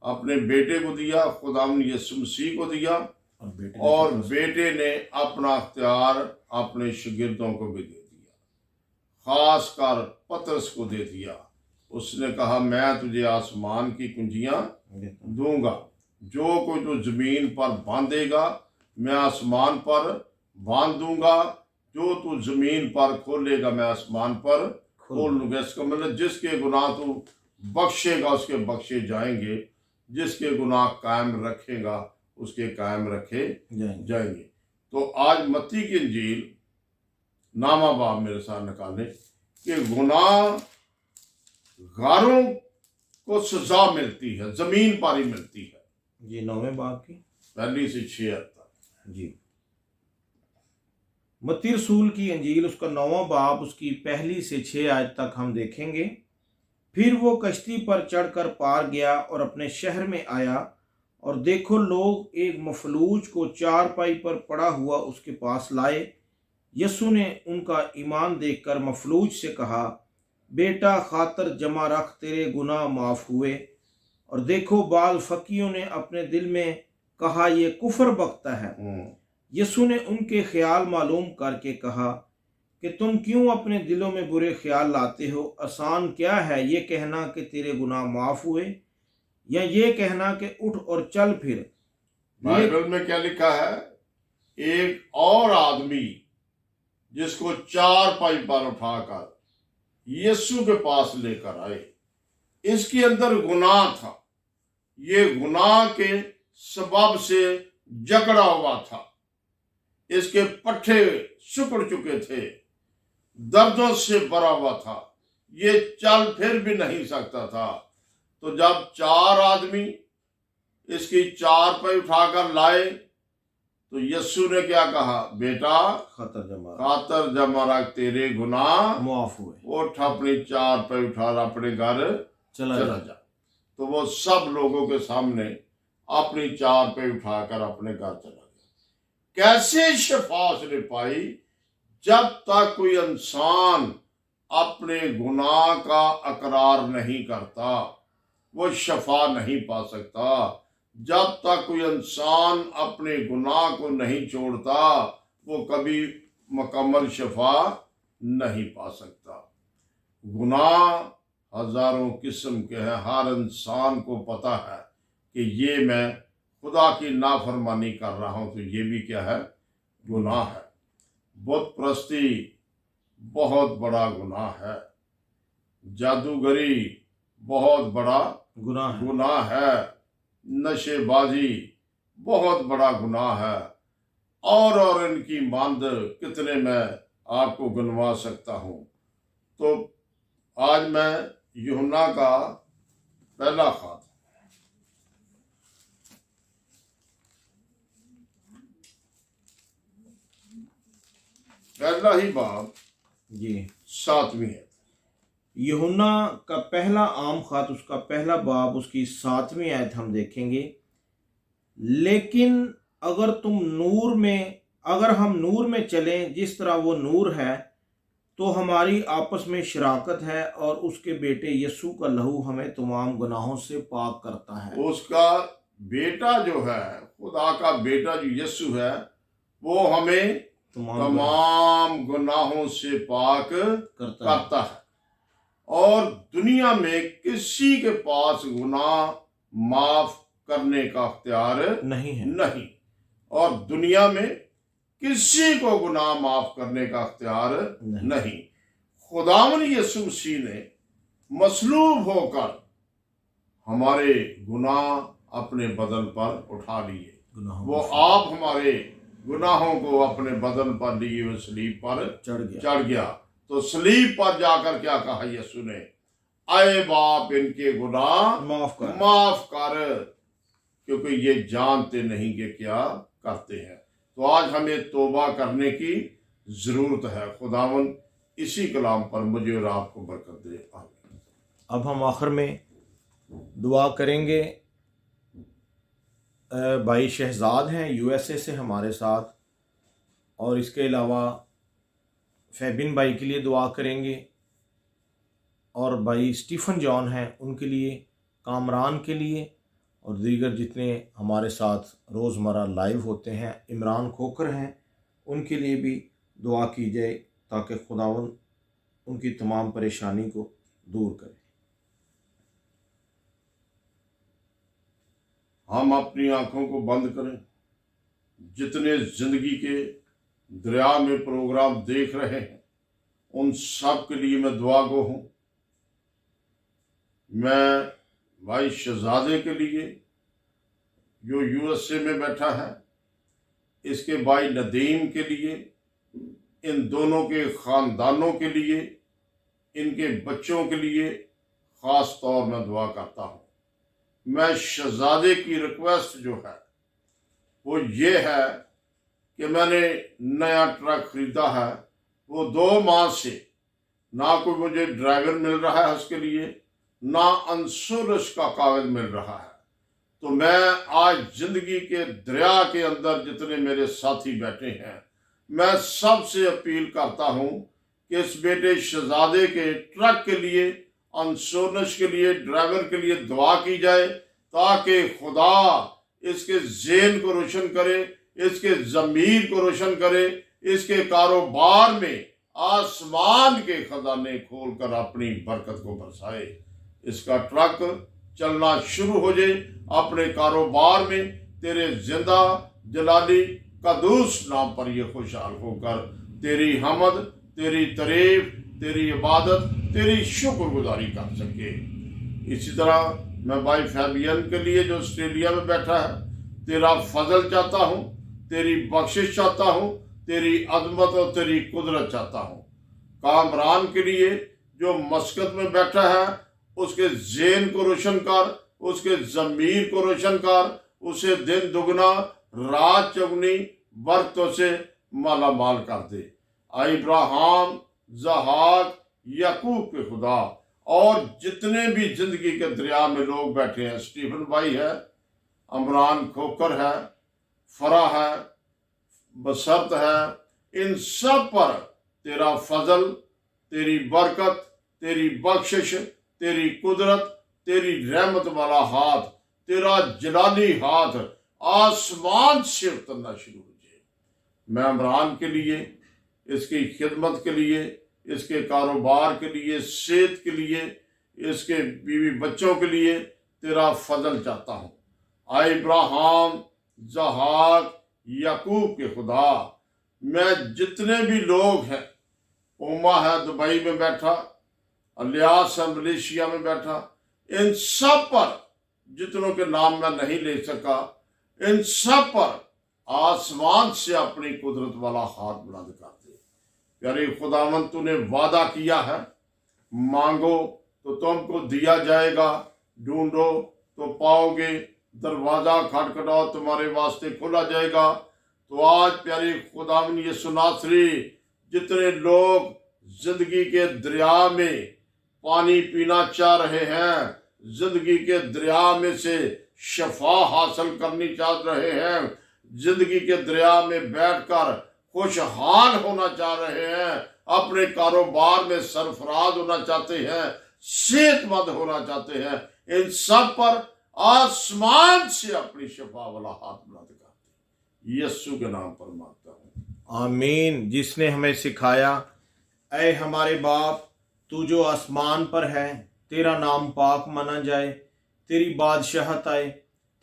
अपने बेटे को दिया, खुदा ने यीशु मसीह को दिया और बेटे ने अपना अख्तियार अपने शागिर्दों को भी दे दिया, खासकर पतरस को दे दिया। उसने कहा मैं तुझे आसमान की कुंजियां दूंगा, जो कोई तू जमीन पर बांधेगा मैं आसमान पर बांध दूंगा, जो तू जमीन पर खोलेगा मैं आसमान पर खोल दूंगा। इसका मतलब जिसके गुनाह तू बख्शेगा उसके बख्शे जाएंगे, जिसके गुनाह कायम रखेगा उसके कायम रखे जाएंगे। तो आज मत्ती की इंजील नामा बाब मेरे साथ निकालें कि गुनाह गारों को सजा मिलती है, जमीन पर ही मिलती है। जी, 9वें बाब की 1 से 6 तक। जी, मत्ती रसूल की इंजील उसका 9वां बाब उसकी 1 से 6 आयत तक हम देखेंगे। फिर वो कश्ती पर चढ़कर पार गया और अपने शहर में आया, और देखो लोग एक मफलूज को चारपाई पर पड़ा हुआ उसके पास लाए। यीशु ने उनका ईमान देखकर मफलूज से कहा, बेटा खातर जमा रख, तेरे गुनाह माफ हुए। और देखो बाल फकीयों ने अपने दिल में कहा, ये कुफर बकता है। यीशु ने उनके ख्याल मालूम करके कहा कि तुम क्यों अपने दिलों में बुरे ख्याल लाते हो? आसान क्या है ये कहना कि तेरे गुनाह माफ हुए, या ये कहना कि उठ और चल फिर? बाइबल में क्या लिखा है? एक और आदमी जिसको चारपाई पर उठाकर यीशु के पास लेकर आए, इसके अंदर गुनाह था, ये गुनाह के सबब से जकड़ा हुआ था, इसके पट्टे सिकुड़ चुके थे, दर्दों से भरा हुआ था, ये चल फिर भी नहीं सकता था। तो जब 4 आदमी इसकी चारपाई उठाकर लाए तो यीशु ने क्या कहा? बेटा खातर जमा रख, तेरे गुनाह माफ हुए, उठ अपनी चारपाई उठा अपने घर चला जा। तो वो सब लोगों के सामने अपनी चारपाई उठाकर अपने घर चला गया। कैसे शफा उसने पाई? जब तक कोई इंसान अपने गुनाह का अकरार नहीं करता वो शफा नहीं पा सकता। जब तक कोई इंसान अपने गुनाह को नहीं छोड़ता वो कभी मुकम्मल शफा नहीं पा सकता। गुनाह हजारों किस्म के हैं, हर इंसान को पता है कि ये मैं खुदा की नाफरमानी कर रहा हूं, तो ये भी क्या है? गुनाह है। बुत परस्ती बहुत बड़ा गुनाह है, जादूगरी बहुत बड़ा गुनाह है, नशेबाजी बहुत बड़ा गुनाह है, और इनकी मांद कितने मैं आपको गिनवा सकता हूं। तो आज मैं यूहन्ना का पहला खात, पहला ही बाब जी 7वीं है। यूहन्ना का पहला आम खात उसका पहला बाब उसकी 7वीं आयत हम देखेंगे। लेकिन अगर हम नूर में चलें जिस तरह वो नूर है, तो हमारी आपस में शराकत है और उसके बेटे यीशु का लहू हमें तमाम गुनाहों से पाक करता है। उसका बेटा जो है, खुदा का बेटा जो यीशु है, वो हमें तमाम गुनाहों से पाक करता है। और दुनिया में किसी के पास गुनाह माफ करने का अख्तियार नहीं है। नहीं, और दुनिया में किसी को गुनाह माफ करने का अख्तियार नहीं। खुदावन यीशु मसीह ने मसलूब होकर हमारे गुनाह अपने बदन पर उठा लिए। वो आप हमारे गुनाहों को अपने बदन पर लिए हुए सलीब पर चढ़ गया। तो सलीब पर जाकर क्या कहा यीशु ने? आए बाप, इनके गुनाह माफ कर, क्योंकि ये जानते नहीं कि क्या करते हैं। तो आज हमें तौबा करने की जरूरत है। खुदावन इसी कलाम पर मुझे और आपको बरकत दे। आमीन। अब हम आखिर में दुआ करेंगे। भाई शहजाद हैं यूएसए से हमारे साथ, और इसके अलावा फैबिन भाई के लिए दुआ करेंगे, और भाई स्टीफन जॉन हैं उनके लिए, कामरान के लिए, और दीगर जितने हमारे साथ रोज़मर्रा लाइव होते हैं, इमरान खोकर हैं, उनके लिए भी दुआ की जाए ताकि खुदावन उनकी तमाम परेशानी को दूर करे। हम अपनी आंखों को बंद करें। जितने जिंदगी के दरिया में प्रोग्राम देख रहे हैं उन सब के लिए मैं दुआ गो हूं। मैं भाई शहजादे के लिए जो यूएसए में बैठा है, इसके भाई नदीम के लिए, इन दोनों के खानदानों के लिए, इनके बच्चों के लिए खास तौर में दुआ करता हूं। मैं शहजादे की रिक्वेस्ट जो है वो ये है कि मैंने नया ट्रक खरीदा है। वो 2 माह से ना कोई मुझे ड्राइवर मिल रहा है उसके लिए, ना इंश्योरेंस का कागज मिल रहा है। तो मैं आज जिंदगी के दरिया के अंदर जितने मेरे साथी बैठे हैं, मैं सबसे अपील करता हूं कि इस बेटे शहजादे के ट्रक के लिए, इंश्योरेंस के लिए, ड्राइवर के लिए दुआ की जाए, ताकि खुदा इसके ज़हन को रोशन करे, इसके ज़मीर को रोशन करे, इसके कारोबार में आसमान के खजाने खोलकर अपनी बरकत को बरसाए। इसका ट्रक चलना शुरू हो जाए। अपने कारोबार में तेरे जिंदा जलाली कदूस नाम पर ये खुशहाल होकर तेरी हमद, तेरी तारीफ, तेरी इबादत, तेरी शुक्रगुजारी कर सके। इसी तरह मैं भाई फैबियन के लिए जो ऑस्ट्रेलिया में बैठा है, तेरा फजल चाहता हूँ, तेरी बख्शिश चाहता हूँ, तेरी अजमत और तेरी कुदरत चाहता हूँ। कामरान के लिए जो मस्कत में बैठा है, उसके ज़हन को रोशन कर, उसके ज़मीर को रोशन कर, उसे दिन दुगना रात चौगुनी बरकतों से माला माल कर दे। इब्राहिम, ज़हाक, याकूब के खुदा, और जितने भी जिंदगी के दरिया में लोग बैठे हैं, स्टीफन भाई है, इमरान खोकर है, फरा है, बसरत है, इन सब पर तेरा फजल, तेरी बरकत, तेरी बख्शिश, तेरी कुदरत, तेरी रहमत वाला हाथ, तेरा जलाली हाथ आसमान से उतरना शुरू हो जाए। मैं इमरान के लिए, इसकी खिदमत के लिए, इसके कारोबार के लिए, सेहत के लिए, इसके बीवी बच्चों के लिए तेरा फजल चाहता हूँ। इब्राहिम, ज़हाक, याकूब के खुदा, मैं जितने भी लोग हैं, ओमा है दुबई में बैठा, अलियास है मलेशिया में बैठा, इन सब पर जितनों के नाम मैं नहीं ले सका, इन सब पर आसमान से अपनी कुदरत वाला हाथ बुलंद कर दे। प्यारे खुदावंद, तूने वादा किया है, मांगो तो तुमको दिया जाएगा, ढूंढो तो पाओगे, दरवाजा खटखटाओ तुम्हारे वास्ते खोला जाएगा। तो आज प्यारे खुदावंद यीशु नासरी, जितने लोग जिंदगी के दरिया में पानी पीना चाह रहे हैं, जिंदगी के दरिया में से शफा हासिल करनी चाह रहे हैं, जिंदगी के दरिया में बैठकर खुशहाल होना चाह रहे हैं, अपने कारोबार में सरफराज होना चाहते हैं, सेहतमंद होना चाहते हैं, इन सब पर आसमान से अपनी शफा वाला हाथ बुलंद करते यीशु के नाम पर मांगता हूँ, आमीन। जिसने हमें सिखाया, ऐ हमारे बाप तू जो आसमान पर है, तेरा नाम पाक माना जाए, तेरी बादशाहत आए,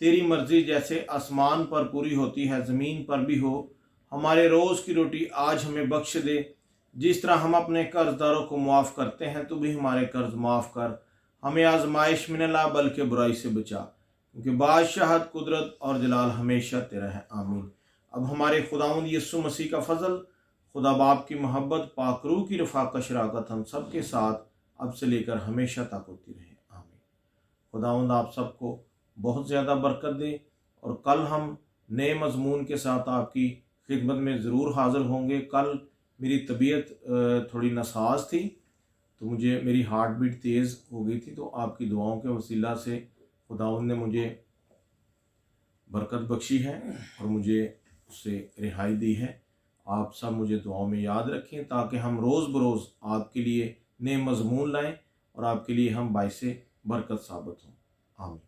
तेरी मर्जी जैसे आसमान पर पूरी होती है ज़मीन पर भी हो। हमारे रोज़ की रोटी आज हमें बख्श दे, जिस तरह हम अपने कर्जदारों को माफ़ करते हैं, तू भी हमारे कर्ज माफ़ कर। हमें आजमाइश में न ला, बल्कि बुराई से बचा, क्योंकि बादशाहत, कुदरत और जलाल हमेशा तेरा है। आमीन। अब हमारे खुदावंद यीशु मसीह का फजल, खुदा बाप की मोहब्बत, पाक रूह की रफ़ाक़त, शराकत हम सब के साथ अब से लेकर हमेशा तक होती रहे। आमीन। खुदावंद आप सबको बहुत ज़्यादा बरकत दे, और कल हम नए मजमून के साथ आपकी खिदमत में ज़रूर हाज़िर होंगे। कल मेरी तबीयत थोड़ी नसाज थी, तो मुझे मेरी हार्ट बीट तेज़ हो गई थी, तो आपकी दुआओं के वसीला से खुदावंद ने मुझे बरकत बख्शी है और मुझे उससे रिहाई दी है। आप सब मुझे दुआओं में याद रखें, ताकि हम रोज़ बरोज़ आपके लिए नए मजमून लाएं और आपके लिए हम बाइसे बरकत साबित हों। आमीन।